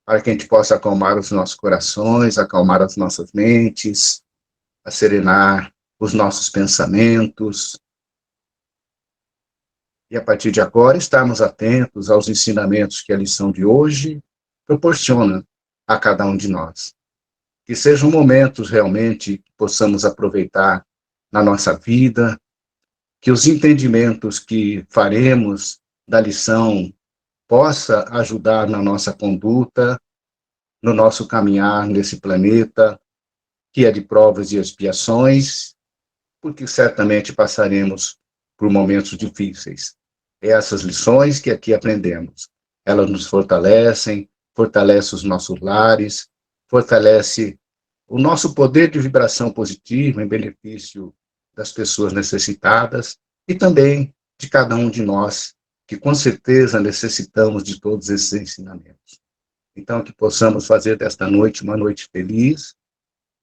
para que a gente possa acalmar os nossos corações, acalmar as nossas mentes, serenar os nossos pensamentos. E a partir de agora, estarmos atentos aos ensinamentos que a lição de hoje proporciona a cada um de nós. Que sejam momentos realmente que possamos aproveitar na nossa vida, que os entendimentos que faremos da lição possa ajudar na nossa conduta, no nosso caminhar nesse planeta, que é de provas e expiações, porque certamente passaremos por momentos difíceis. Essas lições que aqui aprendemos, elas nos fortalecem, fortalecem os nossos lares, fortalece o nosso poder de vibração positiva em benefício das pessoas necessitadas e também de cada um de nós, que com certeza necessitamos de todos esses ensinamentos. Então, que possamos fazer desta noite uma noite feliz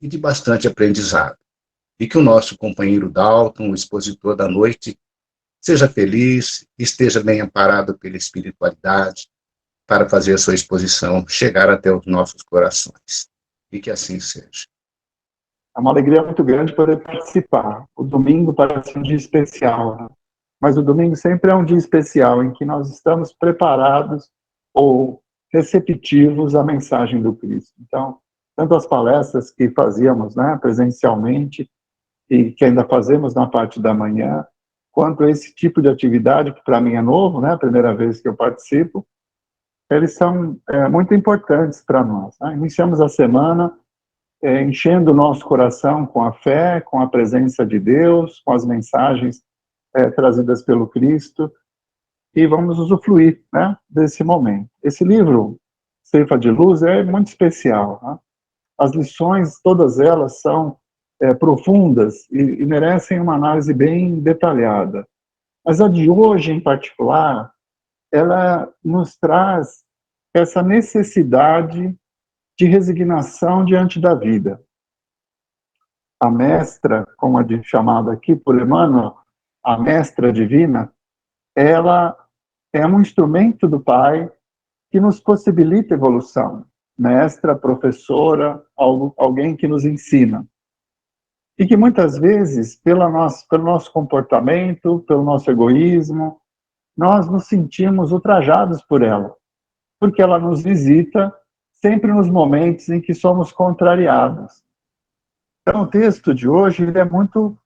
e de bastante aprendizado. E que o nosso companheiro Dalton, o expositor da noite, seja feliz, esteja bem amparado pela espiritualidade, para fazer a sua exposição chegar até os nossos corações. E que assim seja. É uma alegria muito grande poder participar. O domingo parece um dia especial, né? Mas o domingo sempre é um dia especial em que nós estamos preparados ou receptivos à mensagem do Cristo. Então, tanto as palestras que fazíamos, né, presencialmente e que ainda fazemos na parte da manhã, quanto esse tipo de atividade, que para mim é novo, né, a primeira vez que eu participo, eles são muito importantes para nós, né? Iniciamos a semana enchendo o nosso coração com a fé, com a presença de Deus, com as mensagens trazidas pelo Cristo, e vamos usufruir, né, desse momento. Esse livro, Ceifa de Luz, é muito especial, né? As lições, todas elas, são profundas e merecem uma análise bem detalhada. Mas a de hoje, em particular, ela nos traz essa necessidade de resignação diante da vida. A mestra, como é chamada aqui por Emmanuel, a mestra divina, ela é um instrumento do Pai que nos possibilita evolução. Mestra, professora, alguém que nos ensina. E que muitas vezes, pelo nosso comportamento, pelo nosso egoísmo, nós nos sentimos ultrajados por ela, porque ela nos visita sempre nos momentos em que somos contrariados. Então, o texto de hoje ele é muito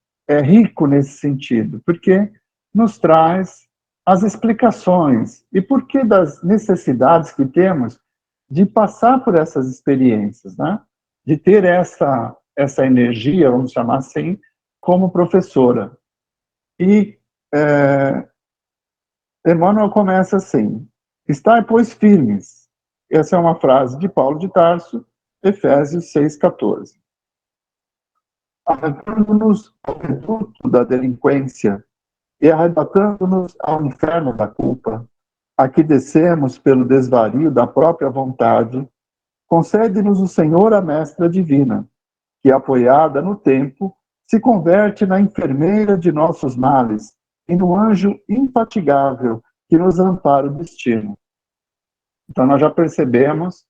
rico nesse sentido, porque nos traz as explicações e por que das necessidades que temos de passar por essas experiências, né? De ter essa energia, vamos chamar assim, como professora. E Emmanuel começa assim: estai, pois, firmes. Essa é uma frase de Paulo de Tarso, Efésios 6,14. Arrancando-nos ao reduto da delinquência e arrebatando-nos ao inferno da culpa, a que descemos pelo desvario da própria vontade, concede-nos o Senhor a mestra divina, que, apoiada no tempo, se converte na enfermeira de nossos males e no anjo infatigável que nos ampara o destino. Então, nós já percebemos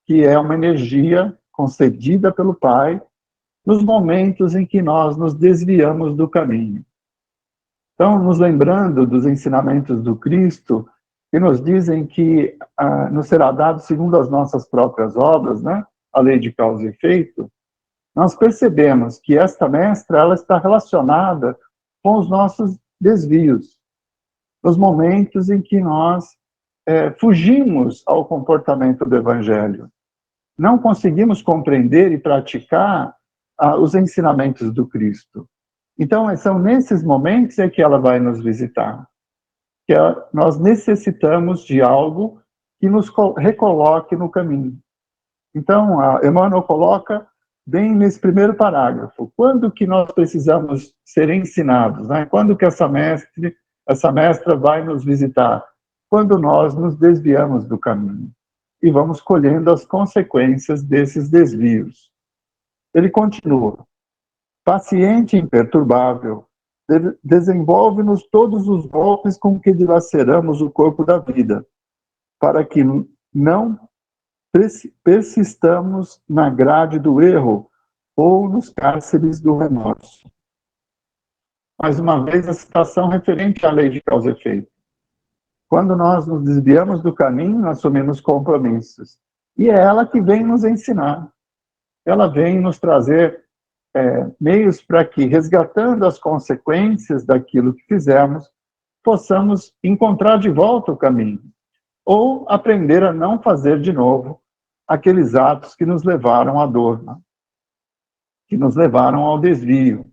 que é uma energia concedida pelo Pai nos momentos em que nós nos desviamos do caminho. Então, nos lembrando dos ensinamentos do Cristo, que nos dizem que nos será dado segundo as nossas próprias obras, né? A lei de causa e efeito, nós percebemos que esta mestra ela está relacionada com os nossos desvios, nos momentos em que nós fugimos ao comportamento do Evangelho. Não conseguimos compreender e praticar os ensinamentos do Cristo. Então, são nesses momentos que ela vai nos visitar. Que nós necessitamos de algo que nos recoloque no caminho. Então, Emmanuel coloca bem nesse primeiro parágrafo, quando que nós precisamos ser ensinados, né? Quando que essa mestra vai nos visitar? Quando nós nos desviamos do caminho e vamos colhendo as consequências desses desvios. Ele continua: paciente e imperturbável, desenvolve-nos todos os golpes com que dilaceramos o corpo da vida, para que persistamos na grade do erro ou nos cárceres do remorso. Mais uma vez, a citação referente à lei de causa e efeito. Quando nós nos desviamos do caminho, assumimos compromissos. E é ela que vem nos ensinar. Ela vem nos trazer meios para que, resgatando as consequências daquilo que fizemos, possamos encontrar de volta o caminho. Ou aprender a não fazer de novo aqueles atos que nos levaram à dor, né? Que nos levaram ao desvio.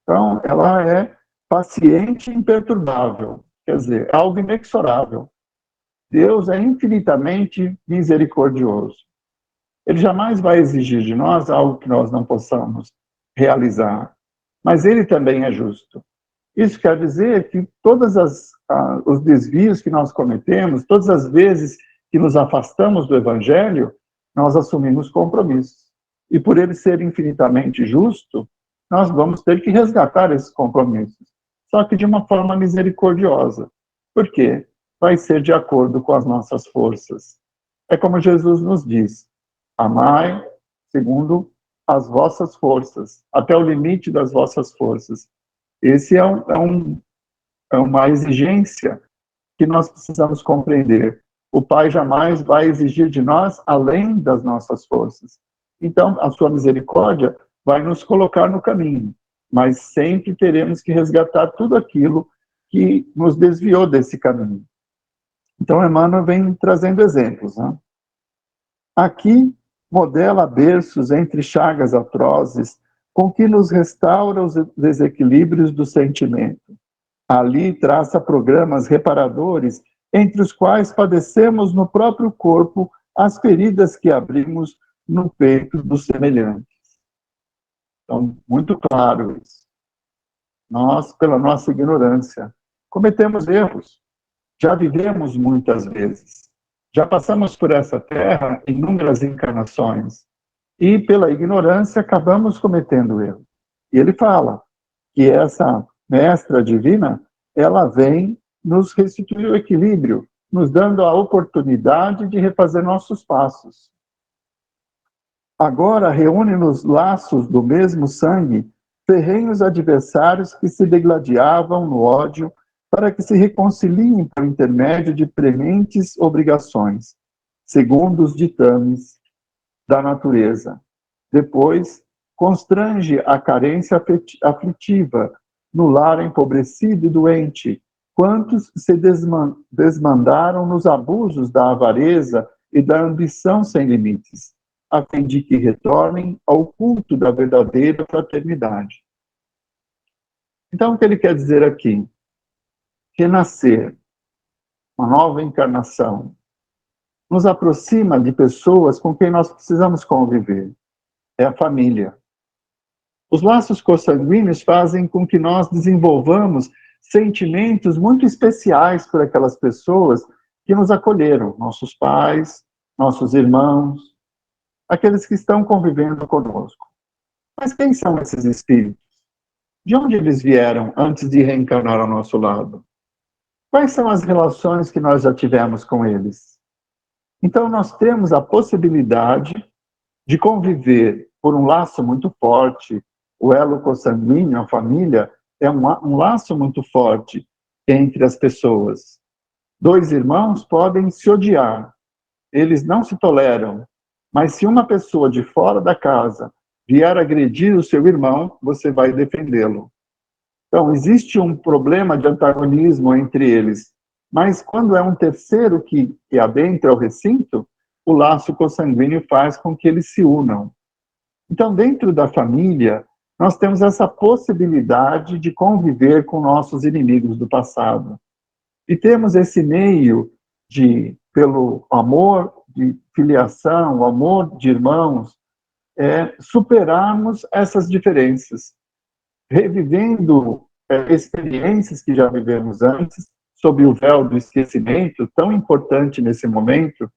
Então, ela é paciente e imperturbável, quer dizer, algo inexorável. Deus é infinitamente misericordioso. Ele jamais vai exigir de nós algo que nós não possamos realizar, mas ele também é justo. Isso quer dizer que todos os desvios que nós cometemos, todas as vezes que nos afastamos do Evangelho, nós assumimos compromissos. E por ele ser infinitamente justo, nós vamos ter que resgatar esses compromissos, só que de uma forma misericordiosa. Por quê? Vai ser de acordo com as nossas forças. É como Jesus nos diz: amai segundo as vossas forças, até o limite das vossas forças. Esse é uma exigência que nós precisamos compreender. O Pai jamais vai exigir de nós além das nossas forças. Então, a sua misericórdia vai nos colocar no caminho, mas sempre teremos que resgatar tudo aquilo que nos desviou desse caminho. Então, Emmanuel vem trazendo exemplos, né? Aqui, modela berços entre chagas atrozes, com que nos restaura os desequilíbrios do sentimento. Ali traça programas reparadores, entre os quais padecemos no próprio corpo as feridas que abrimos no peito dos semelhantes. Então, muito claro isso. Nós, pela nossa ignorância, cometemos erros. Já vivemos muitas vezes. Já passamos por essa terra inúmeras encarnações. E, pela ignorância, acabamos cometendo erro. E ele fala que essa mestra divina, ela vem nos restituir o equilíbrio, nos dando a oportunidade de refazer nossos passos. Agora reúne nos laços do mesmo sangue ferrenhos adversários que se degladiavam no ódio para que se reconciliem por intermédio de prementes obrigações, segundo os ditames da natureza. Depois, constrange a carência aflitiva no lar empobrecido e doente, quantos se desmandaram nos abusos da avareza e da ambição sem limites, a fim de que retornem ao culto da verdadeira fraternidade. Então, o que ele quer dizer aqui? Renascer, uma nova encarnação, nos aproxima de pessoas com quem nós precisamos conviver. É a família. Os laços consanguíneos fazem com que nós desenvolvamos sentimentos muito especiais por aquelas pessoas que nos acolheram, nossos pais, nossos irmãos, aqueles que estão convivendo conosco. Mas quem são esses espíritos? De onde eles vieram antes de reencarnar ao nosso lado? Quais são as relações que nós já tivemos com eles? Então, nós temos a possibilidade de conviver por um laço muito forte. O elo consanguíneo, a família, é um laço muito forte entre as pessoas. Dois irmãos podem se odiar, eles não se toleram, mas se uma pessoa de fora da casa vier agredir o seu irmão, você vai defendê-lo. Então, existe um problema de antagonismo entre eles, mas quando é um terceiro que adentra o recinto, o laço consanguíneo faz com que eles se unam. Então, dentro da família, nós temos essa possibilidade de conviver com nossos inimigos do passado. E temos esse meio de, pelo amor de filiação, o amor de irmãos, superarmos essas diferenças, revivendo experiências que já vivemos antes, sob o véu do esquecimento, tão importante nesse momento,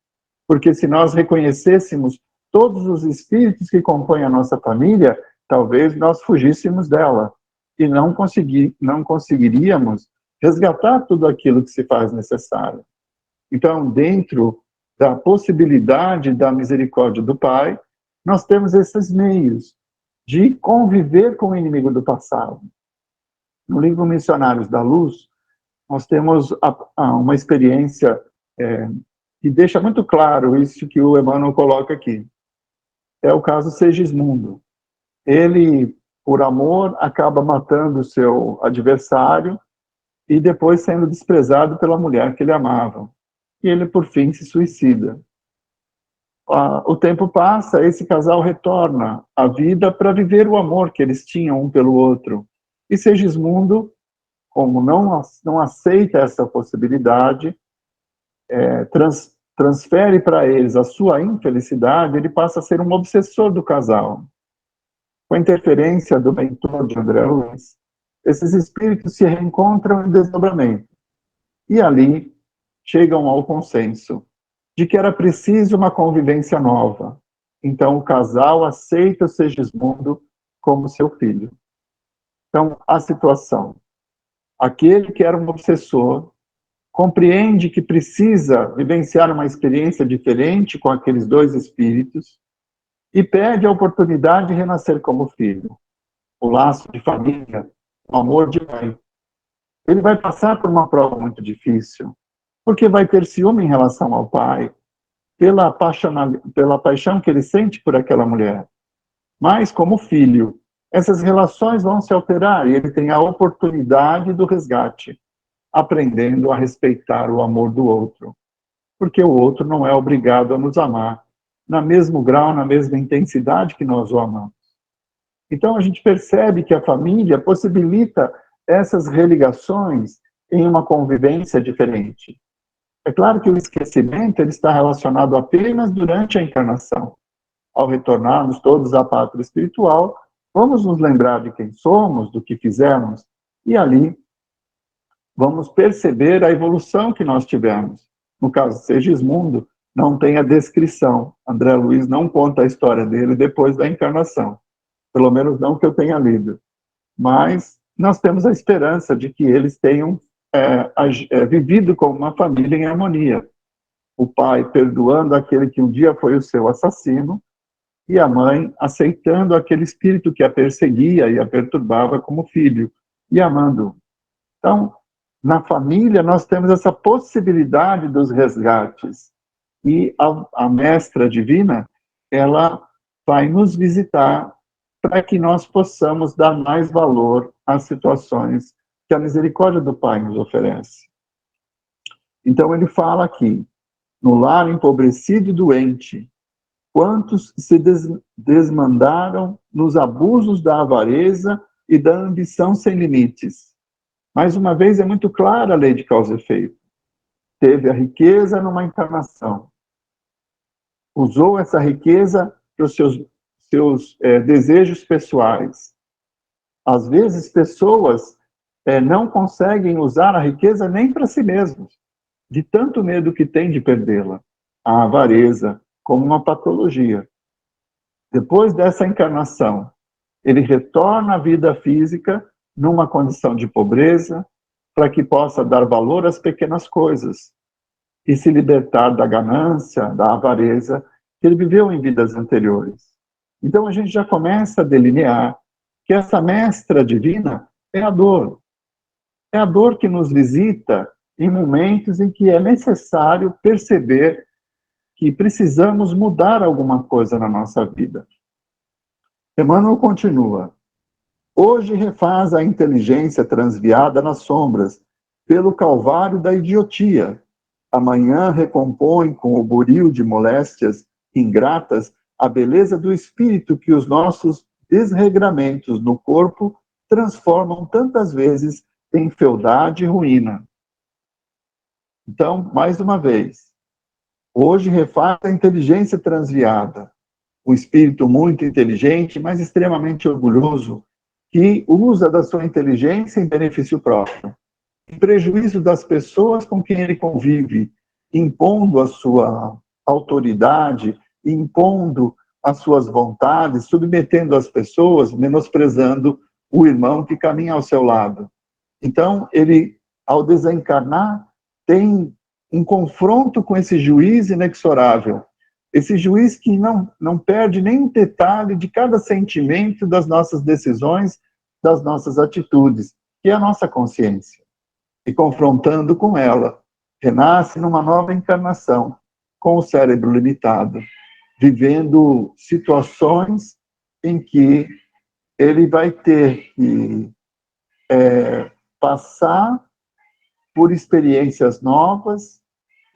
porque se nós reconhecêssemos todos os espíritos que compõem a nossa família, talvez nós fugíssemos dela e não conseguiríamos resgatar tudo aquilo que se faz necessário. Então, dentro da possibilidade da misericórdia do Pai, nós temos esses meios de conviver com o inimigo do passado. No livro Missionários da Luz, nós temos uma experiência que deixa muito claro isso que o Emmanuel coloca aqui. É o caso Segismundo. Ele, por amor, acaba matando o seu adversário e depois sendo desprezado pela mulher que ele amava. E ele, por fim, se suicida. O tempo passa, esse casal retorna à vida para viver o amor que eles tinham um pelo outro. E Segismundo, como não aceita essa possibilidade, transfere para eles a sua infelicidade, ele passa a ser um obsessor do casal. Com a interferência do mentor de André Luiz, esses espíritos se reencontram em desdobramento. E ali chegam ao consenso de que era preciso uma convivência nova. Então o casal aceita o Segismundo como seu filho. Então, a situação. Aquele que era um obsessor compreende que precisa vivenciar uma experiência diferente com aqueles dois espíritos e pede a oportunidade de renascer como filho. O laço de família, o amor de mãe. Ele vai passar por uma prova muito difícil, porque vai ter ciúme em relação ao pai, pela paixão que ele sente por aquela mulher. Mas, como filho, essas relações vão se alterar e ele tem a oportunidade do resgate, aprendendo a respeitar o amor do outro. Porque o outro não é obrigado a nos amar no mesmo grau, na mesma intensidade que nós o amamos. Então a gente percebe que a família possibilita essas religações em uma convivência diferente. É claro que o esquecimento ele está relacionado apenas durante a encarnação. Ao retornarmos todos à pátria espiritual, vamos nos lembrar de quem somos, do que fizemos, e ali vamos perceber a evolução que nós tivemos. No caso de Segismundo, não tem a descrição. André Luiz não conta a história dele depois da encarnação. Pelo menos não que eu tenha lido. Mas nós temos a esperança de que eles tenham vivido como uma família em harmonia. O pai perdoando aquele que um dia foi o seu assassino, e a mãe aceitando aquele espírito que a perseguia e a perturbava como filho, e amando. Então, na família, nós temos essa possibilidade dos resgates. E a mestra divina, ela vai nos visitar para que nós possamos dar mais valor às situações que a misericórdia do Pai nos oferece. Então, ele fala aqui, no lar empobrecido e doente, quantos se desmandaram nos abusos da avareza e da ambição sem limites. Mais uma vez, é muito clara a lei de causa e efeito. Teve a riqueza numa encarnação. Usou essa riqueza para os seus desejos pessoais. Às vezes, pessoas não conseguem usar a riqueza nem para si mesmos, de tanto medo que tem de perdê-la. A avareza, como uma patologia. Depois dessa encarnação, ele retorna à vida física numa condição de pobreza, para que possa dar valor às pequenas coisas e se libertar da ganância, da avareza que ele viveu em vidas anteriores. Então a gente já começa a delinear que essa mestra divina é a dor. É a dor que nos visita em momentos em que é necessário perceber que precisamos mudar alguma coisa na nossa vida. Emmanuel continua. Hoje refaz a inteligência transviada nas sombras, pelo calvário da idiotia. Amanhã recompõe com o buril de moléstias ingratas a beleza do espírito que os nossos desregramentos no corpo transformam tantas vezes em fealdade e ruína. Então, mais uma vez, hoje refaz a inteligência transviada, o espírito muito inteligente, mas extremamente orgulhoso, que usa da sua inteligência em benefício próprio, em prejuízo das pessoas com quem ele convive, impondo a sua autoridade, impondo as suas vontades, submetendo as pessoas, menosprezando o irmão que caminha ao seu lado. Então, ele, ao desencarnar, tem um confronto com esse juiz inexorável, esse juiz que não perde nem um detalhe de cada sentimento das nossas decisões, das nossas atitudes, que é a nossa consciência. E confrontando com ela, renasce numa nova encarnação, com o cérebro limitado, vivendo situações em que ele vai ter que passar por experiências novas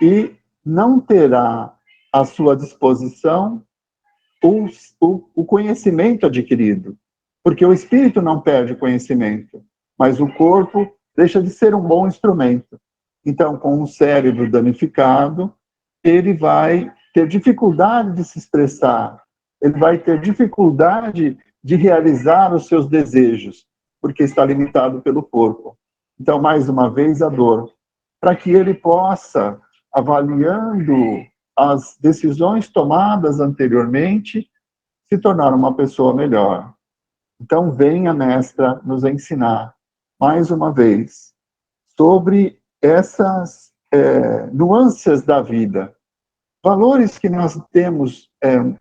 e não terá à sua disposição o conhecimento adquirido, porque o espírito não perde o conhecimento, mas o corpo deixa de ser um bom instrumento. Então, com o cérebro danificado, ele vai ter dificuldade de se expressar, ele vai ter dificuldade de realizar os seus desejos, porque está limitado pelo corpo. Então, mais uma vez, a dor, para que ele possa, avaliando as decisões tomadas anteriormente, se tornar uma pessoa melhor. Então, vem a mestra nos ensinar, mais uma vez, sobre essas nuances da vida. Valores que nós temos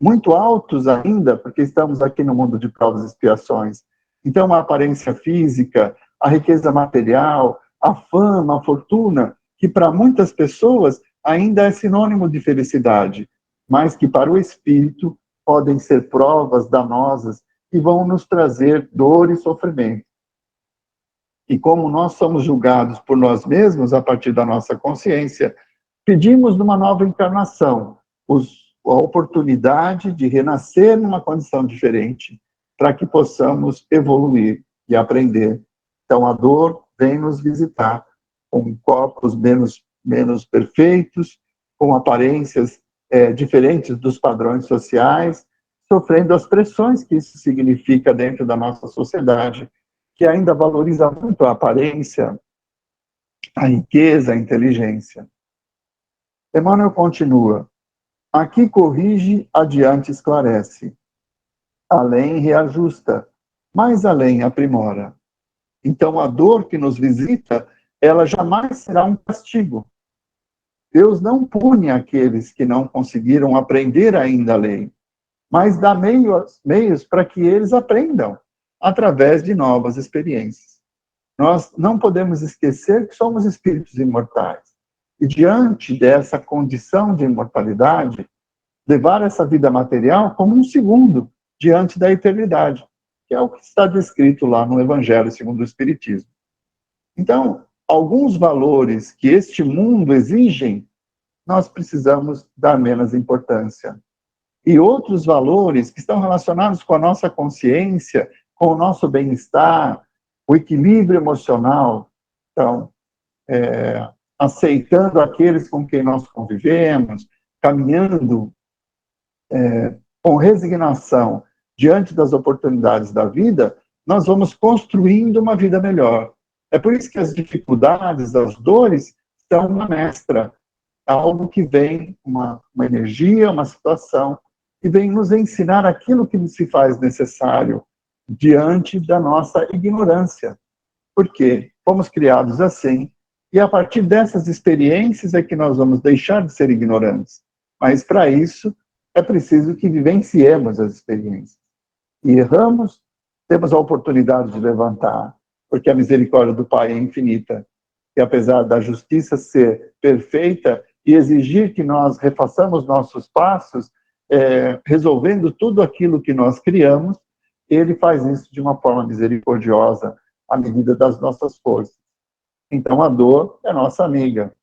muito altos ainda, porque estamos aqui no mundo de provas e expiações. Então, a aparência física, a riqueza material, a fama, a fortuna, que para muitas pessoas ainda é sinônimo de felicidade, mas que para o espírito podem ser provas danosas que vão nos trazer dor e sofrimento. E como nós somos julgados por nós mesmos a partir da nossa consciência, pedimos numa nova encarnação a oportunidade de renascer numa condição diferente, para que possamos evoluir e aprender. Então, a dor vem nos visitar com corpos menos perfeitos, com aparências diferentes dos padrões sociais, sofrendo as pressões que isso significa dentro da nossa sociedade, que ainda valoriza muito a aparência, a riqueza, a inteligência. Emmanuel continua: aqui corrige, adiante esclarece, além reajusta, mais além aprimora. Então, a dor que nos visita, ela jamais será um castigo. Deus não pune aqueles que não conseguiram aprender ainda a lei, mas dá meios para que eles aprendam, através de novas experiências. Nós não podemos esquecer que somos espíritos imortais. E diante dessa condição de imortalidade, levar essa vida material como um segundo diante da eternidade, que é o que está descrito lá no Evangelho segundo o Espiritismo. Então, alguns valores que este mundo exigem, nós precisamos dar menos importância. E outros valores que estão relacionados com a nossa consciência, com o nosso bem-estar, o equilíbrio emocional, então, aceitando aqueles com quem nós convivemos, caminhando com resignação diante das oportunidades da vida, nós vamos construindo uma vida melhor. É por isso que as dificuldades, as dores, são uma mestra, algo que vem, uma energia, uma situação, que vem nos ensinar aquilo que se faz necessário diante da nossa ignorância. Porque fomos criados assim, e a partir dessas experiências é que nós vamos deixar de ser ignorantes. Mas para isso é preciso que vivenciemos as experiências. E erramos, temos a oportunidade de levantar, porque a misericórdia do Pai é infinita. E apesar da justiça ser perfeita e exigir que nós refaçamos nossos passos, resolvendo tudo aquilo que nós criamos, ele faz isso de uma forma misericordiosa, à medida das nossas forças. Então, a dor é nossa amiga.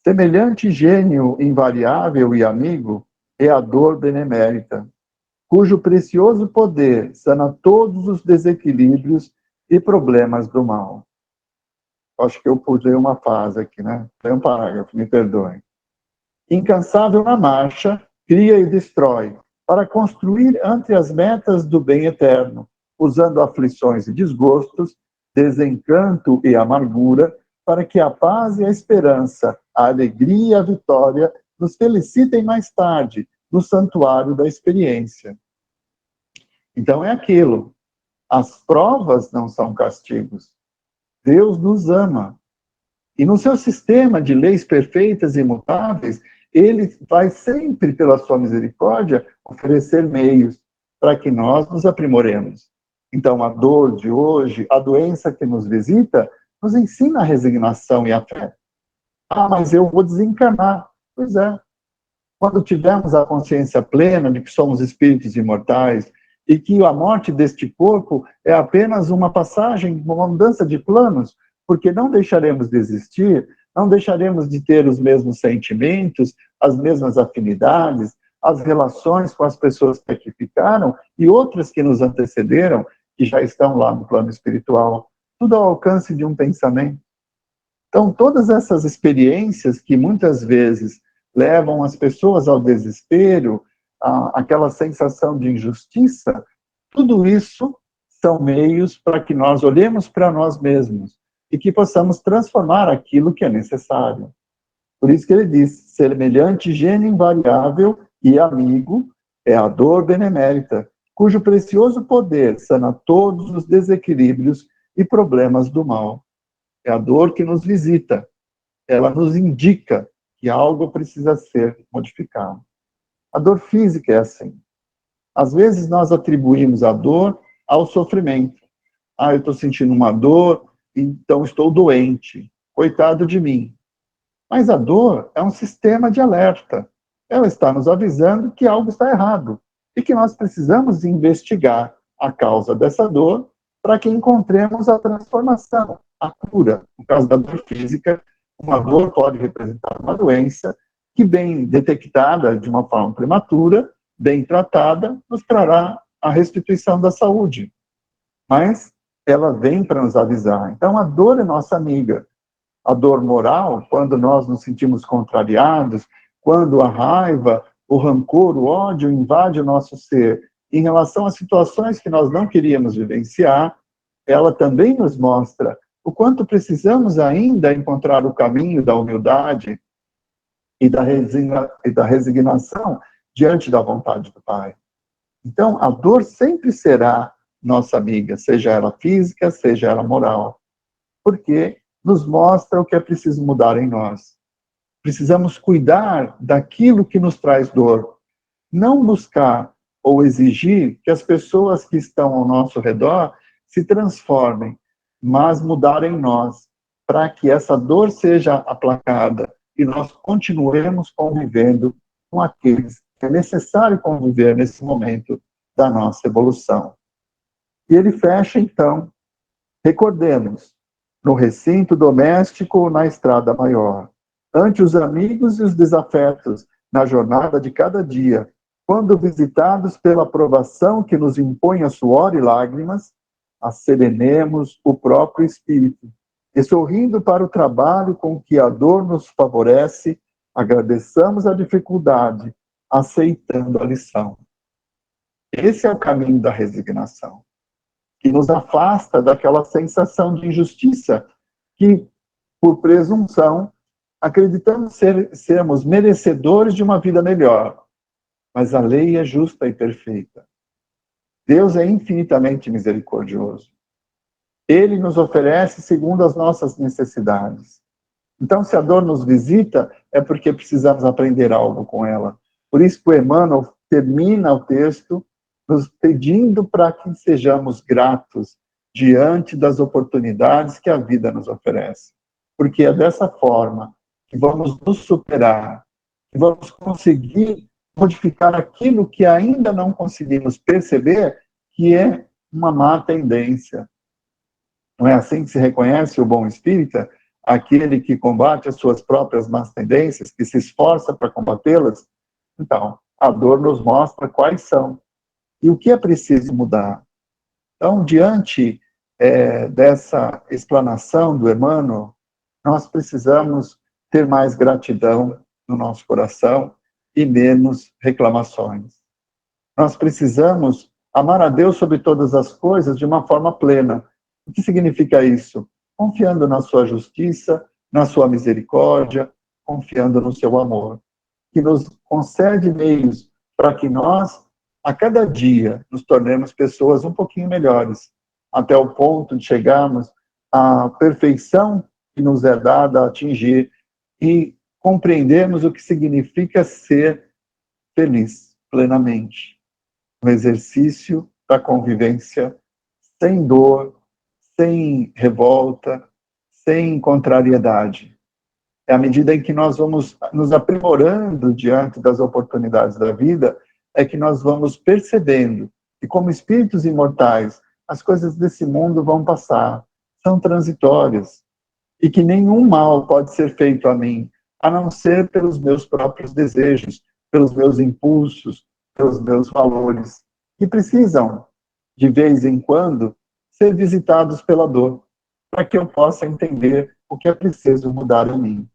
Semelhante gênio invariável e amigo é a dor benemérita, cujo precioso poder sana todos os desequilíbrios e problemas do mal. Acho que eu pulei uma fase aqui, né? Tem um parágrafo, me perdoem. Incansável na marcha, cria e destrói, para construir ante as metas do bem eterno, usando aflições e desgostos, desencanto e amargura, para que a paz e a esperança, a alegria e a vitória nos felicitem mais tarde, no santuário da experiência. Então é aquilo. As provas não são castigos. Deus nos ama. E no seu sistema de leis perfeitas e imutáveis, ele vai sempre, pela sua misericórdia, oferecer meios para que nós nos aprimoremos. Então, a dor de hoje, a doença que nos visita, nos ensina a resignação e a fé. Ah, mas eu vou desencarnar. Pois é. Quando tivermos a consciência plena de que somos espíritos imortais e que a morte deste corpo é apenas uma passagem, uma mudança de planos, porque não deixaremos de existir, não deixaremos de ter os mesmos sentimentos, as mesmas afinidades, as relações com as pessoas que aqui ficaram e outras que nos antecederam, que já estão lá no plano espiritual, tudo ao alcance de um pensamento. Então, todas essas experiências que muitas vezes levam as pessoas ao desespero, àquela sensação de injustiça, tudo isso são meios para que nós olhemos para nós mesmos e que possamos transformar aquilo que é necessário. Por isso que ele diz, semelhante gênio invariável e amigo é a dor benemérita, cujo precioso poder sana todos os desequilíbrios e problemas do mal. É a dor que nos visita, ela nos indica que algo precisa ser modificado. A dor física é assim. Às vezes nós atribuímos a dor ao sofrimento. Ah, eu estou sentindo uma dor, então estou doente. Coitado de mim. Mas a dor é um sistema de alerta. Ela está nos avisando que algo está errado e que nós precisamos investigar a causa dessa dor para que encontremos a transformação, a cura. No caso da dor física, uma dor pode representar uma doença que, bem detectada de uma forma prematura, bem tratada, nos trará a restituição da saúde. Mas ela vem para nos avisar. Então, a dor é nossa amiga. A dor moral, quando nós nos sentimos contrariados, quando a raiva, o rancor, o ódio invade o nosso ser, em relação a situações que nós não queríamos vivenciar, ela também nos mostra o quanto precisamos ainda encontrar o caminho da humildade e da resignação diante da vontade do Pai. Então, a dor sempre será nossa amiga, seja ela física, seja ela moral, porque nos mostra o que é preciso mudar em nós. Precisamos cuidar daquilo que nos traz dor, não buscar ou exigir que as pessoas que estão ao nosso redor se transformem, mas mudar em nós, para que essa dor seja aplacada e nós continuemos convivendo com aqueles que é necessário conviver nesse momento da nossa evolução. E ele fecha, então, recordemos, no recinto doméstico ou na estrada maior, ante os amigos e os desafetos, na jornada de cada dia, quando visitados pela provação que nos impõe a suor e lágrimas, asserenemos o próprio espírito e, sorrindo para o trabalho com que a dor nos favorece, agradeçamos a dificuldade, aceitando a lição. Esse é o caminho da resignação, que nos afasta daquela sensação de injustiça que, por presunção, acreditamos sermos merecedores de uma vida melhor. Mas a lei é justa e perfeita. Deus é infinitamente misericordioso. Ele nos oferece segundo as nossas necessidades. Então, se a dor nos visita, é porque precisamos aprender algo com ela. Por isso que o Emmanuel termina o texto nos pedindo para que sejamos gratos diante das oportunidades que a vida nos oferece. Porque é dessa forma que vamos nos superar, que vamos conseguir modificar aquilo que ainda não conseguimos perceber, que é uma má tendência. Não é assim que se reconhece o bom espírita? Aquele que combate as suas próprias más tendências, que se esforça para combatê-las? Então, a dor nos mostra quais são e o que é preciso mudar. Então, diante dessa explanação do Emmanuel, nós precisamos ter mais gratidão no nosso coração e menos reclamações. Nós precisamos amar a Deus sobre todas as coisas de uma forma plena. O que significa isso? Confiando na sua justiça, na sua misericórdia, confiando no seu amor, que nos concede meios para que nós, a cada dia, nos tornemos pessoas um pouquinho melhores, até o ponto de chegarmos a perfeição que nos é dada a atingir e compreendermos o que significa ser feliz plenamente. No exercício da convivência sem dor, sem revolta, sem contrariedade. É à medida em que nós vamos nos aprimorando diante das oportunidades da vida, é que nós vamos percebendo que, como espíritos imortais, as coisas desse mundo vão passar, são transitórias, e que nenhum mal pode ser feito a mim, a não ser pelos meus próprios desejos, pelos meus impulsos, pelos meus valores, que precisam, de vez em quando, ser visitados pela dor, para que eu possa entender o que é preciso mudar em mim.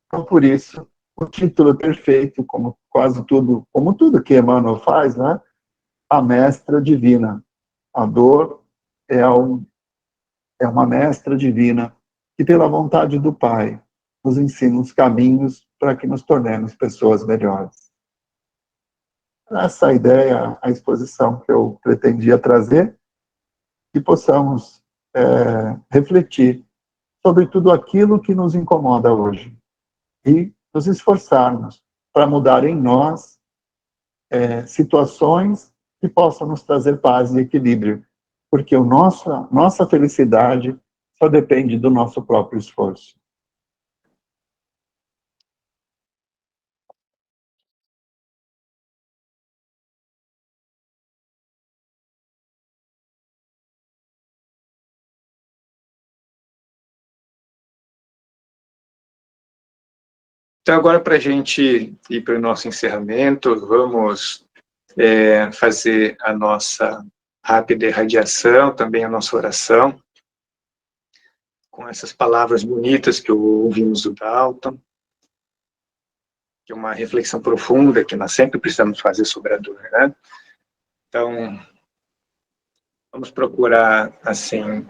Então, por isso, o título é perfeito, como quase tudo, como tudo que Emmanuel faz, né? A mestra divina. A dor é uma mestra divina que, pela vontade do Pai, nos ensina os caminhos para que nos tornemos pessoas melhores. Essa ideia, a exposição que eu pretendia trazer, que possamos refletir sobre tudo aquilo que nos incomoda hoje e nos esforçarmos para mudar em nós situações que possam nos trazer paz e equilíbrio, porque nossa felicidade só depende do nosso próprio esforço. Então, agora, para a gente ir para o nosso encerramento, vamos fazer a nossa rápida irradiação, também a nossa oração, com essas palavras bonitas que ouvimos do Dalton, que é uma reflexão profunda que nós sempre precisamos fazer sobre a dor, né? Então, vamos procurar, assim,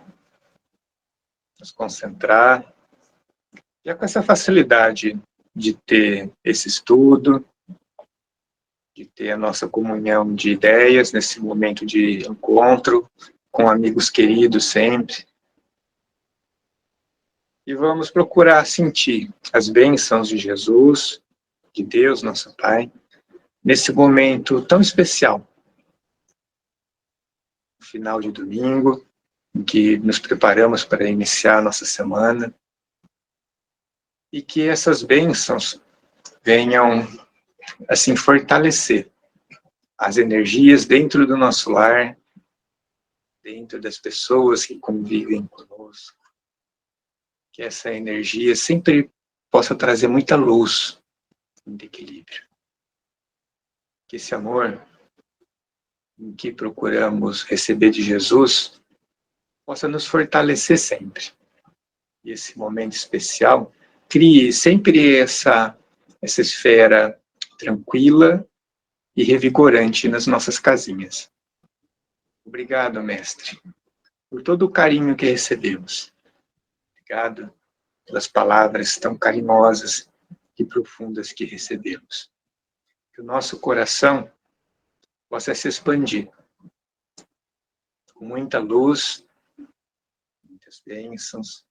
nos concentrar, já com essa facilidade de ter esse estudo, de ter a nossa comunhão de ideias nesse momento de encontro, com amigos queridos sempre. E vamos procurar sentir as bênçãos de Jesus, de Deus, nosso Pai, nesse momento tão especial, no final de domingo, em que nos preparamos para iniciar a nossa semana, e que essas bênçãos venham, assim, fortalecer as energias dentro do nosso lar, dentro das pessoas que convivem conosco, que essa energia sempre possa trazer muita luz e equilíbrio. Que esse amor em que procuramos receber de Jesus possa nos fortalecer sempre. E esse momento especial crie sempre essa esfera tranquila e revigorante nas nossas casinhas. Obrigado, mestre, por todo o carinho que recebemos. Obrigado pelas palavras tão carinhosas e profundas que recebemos. Que o nosso coração possa se expandir com muita luz, muitas bênçãos,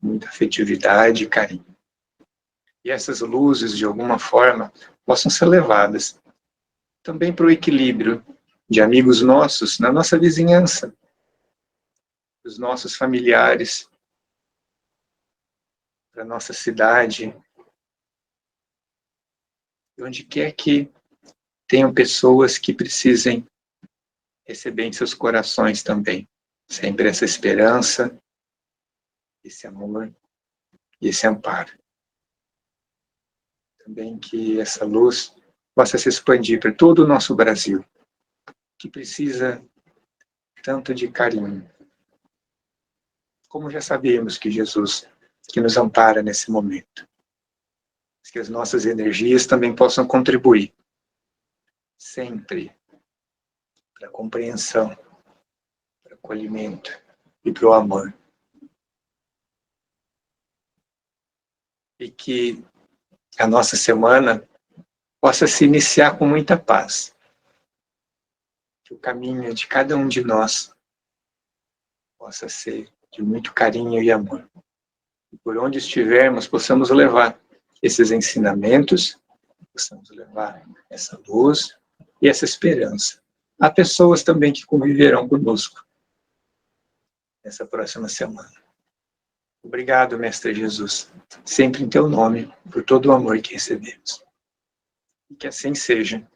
muita afetividade e carinho. E essas luzes, de alguma forma, possam ser levadas também para o equilíbrio de amigos nossos na nossa vizinhança, dos nossos familiares, para a nossa cidade, onde quer que tenham pessoas que precisem receber em seus corações também sempre essa esperança, esse amor e esse amparo. Também que essa luz possa se expandir para todo o nosso Brasil, que precisa tanto de carinho. Como já sabemos que Jesus que nos ampara nesse momento. Que as nossas energias também possam contribuir sempre para a compreensão, para o acolhimento e para o amor. E que a nossa semana possa se iniciar com muita paz. Que o caminho de cada um de nós possa ser de muito carinho e amor. E por onde estivermos, possamos levar esses ensinamentos, possamos levar essa luz e essa esperança a pessoas também que conviverão conosco nessa próxima semana. Obrigado, Mestre Jesus, sempre em teu nome, por todo o amor que recebemos. E que assim seja.